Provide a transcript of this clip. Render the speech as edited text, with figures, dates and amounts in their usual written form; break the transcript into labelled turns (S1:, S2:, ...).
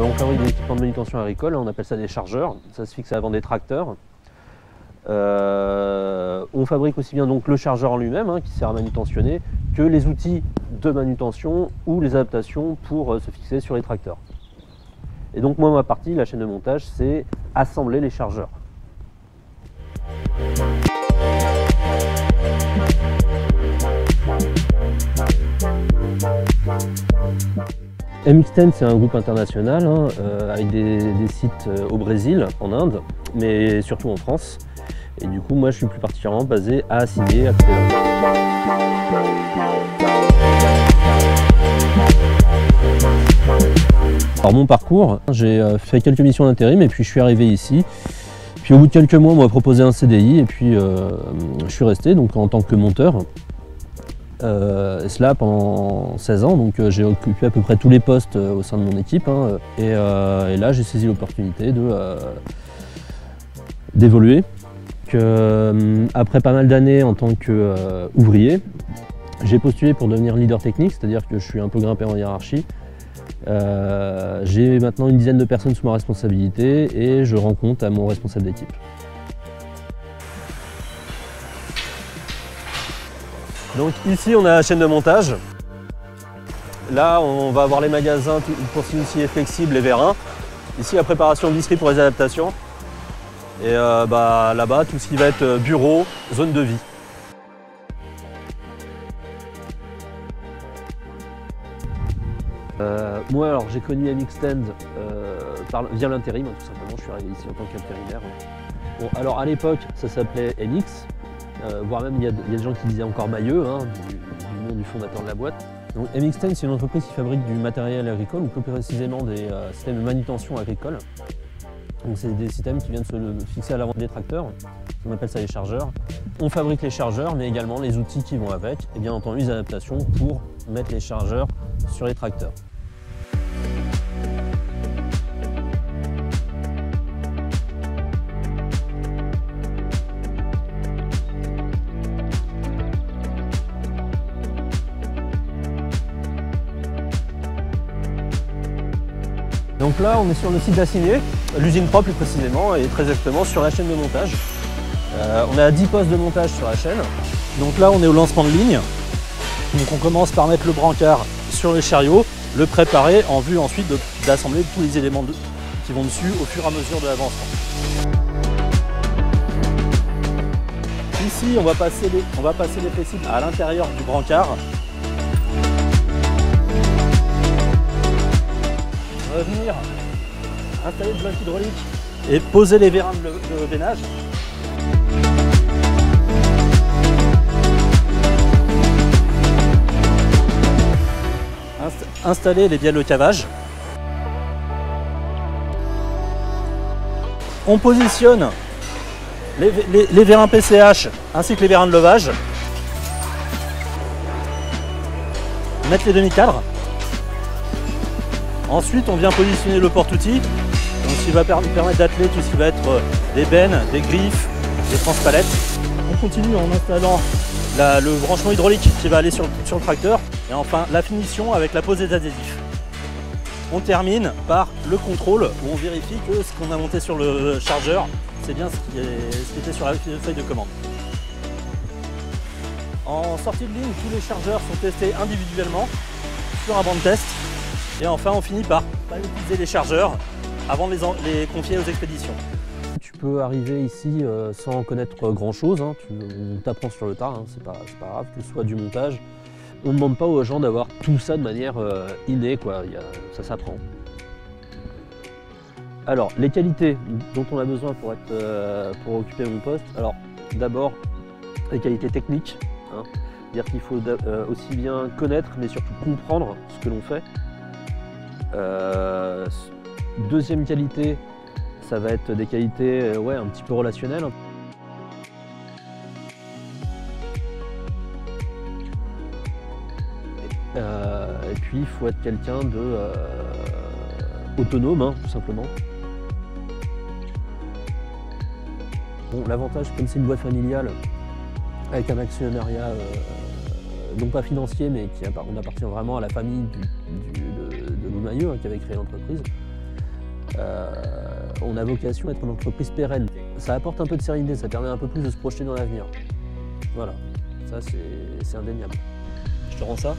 S1: on fabrique des équipements de manutention agricole, on appelle ça des chargeurs, ça se fixe à l'avant des tracteurs. On fabrique aussi bien donc le chargeur en lui-même, qui sert à manutentionner, que les outils de manutention ou les adaptations pour se fixer sur les tracteurs. Et donc moi, ma partie, la chaîne de montage, c'est assembler les chargeurs. MX10, c'est un groupe international avec des sites au Brésil, en Inde, mais surtout en France. Et du coup, moi, je suis plus particulièrement basé à Assigné, à côté de Alors, mon parcours, j'ai fait quelques missions d'intérim et puis je suis arrivé ici. Puis au bout de quelques mois, on m'a proposé un CDI et puis je suis resté donc, en tant que monteur. Cela pendant 16 ans, donc j'ai occupé à peu près tous les postes au sein de mon équipe. Et là, j'ai saisi l'opportunité d'évoluer. Après pas mal d'années en tant qu'ouvrier, j'ai postulé pour devenir leader technique, c'est-à-dire que je suis un peu grimpé en hiérarchie. J'ai maintenant une dizaine de personnes sous ma responsabilité et je rends compte à mon responsable d'équipe. Donc ici on a la chaîne de montage. Là on va avoir les magasins pour signifier flexible et vérins. Ici la préparation de visserie pour les adaptations. Et là-bas tout ce qui va être bureau, zone de vie. Moi alors j'ai connu MX10 via l'intérim, tout simplement, je suis arrivé ici en tant qu'intérimaire. Bon, alors à l'époque ça s'appelait NX, voire même il y a des gens qui disaient encore Mailleux, du nom du fondateur de la boîte. Donc MX10 c'est une entreprise qui fabrique du matériel agricole, ou plus précisément des systèmes de manutention agricole. Donc c'est des systèmes qui viennent se fixer à l'avant des tracteurs, on appelle ça les chargeurs. On fabrique les chargeurs mais également les outils qui vont avec et bien entendu les adaptations pour mettre les chargeurs sur les tracteurs. Donc là on est sur le site d'Assigné, l'usine propre plus précisément, et très exactement sur la chaîne de montage. On a 10 postes de montage sur la chaîne. Donc là on est au lancement de ligne. Donc on commence par mettre le brancard sur le chariot, le préparer en vue ensuite d'assembler tous les éléments qui vont dessus au fur et à mesure de l'avancement. Ici on va passer les flexibles à l'intérieur du brancard. On va venir installer le bloc hydraulique et poser les vérins de veinage. Installer les bielles de cavage. On positionne les vérins PCH ainsi que les vérins de levage. Mettre les demi-cadres. Ensuite, on vient positionner le porte-outil, ce qui va permettre d'atteler tout ce qui va être des bennes, des griffes, des transpalettes. On continue en installant le branchement hydraulique qui va aller sur le tracteur. Et enfin, la finition avec la pose des adhésifs. On termine par le contrôle où on vérifie que ce qu'on a monté sur le chargeur, c'est bien ce qui était sur la feuille de commande. En sortie de ligne, tous les chargeurs sont testés individuellement sur un banc de test. Et enfin, on finit par utiliser les chargeurs avant de les confier aux expéditions. Tu peux arriver ici sans connaître grand chose, tu t'apprends sur le tas, c'est pas grave, que ce soit du montage. On ne demande pas aux gens d'avoir tout ça de manière innée, ça s'apprend. Alors, les qualités dont on a besoin pour occuper mon poste, alors d'abord les qualités techniques, c'est-à-dire qu'il faut aussi bien connaître mais surtout comprendre ce que l'on fait. Deuxième qualité, ça va être des qualités un petit peu relationnelles. Et puis il faut être quelqu'un de autonome, tout simplement. Bon, l'avantage, comme c'est une boîte familiale avec un actionnariat non pas financier, mais on appartient vraiment à la famille de Loup Mailleux qui avait créé l'entreprise, on a vocation à être une entreprise pérenne. Ça apporte un peu de sérénité, ça permet un peu plus de se projeter dans l'avenir. Voilà, ça c'est indéniable. Je te rends ça.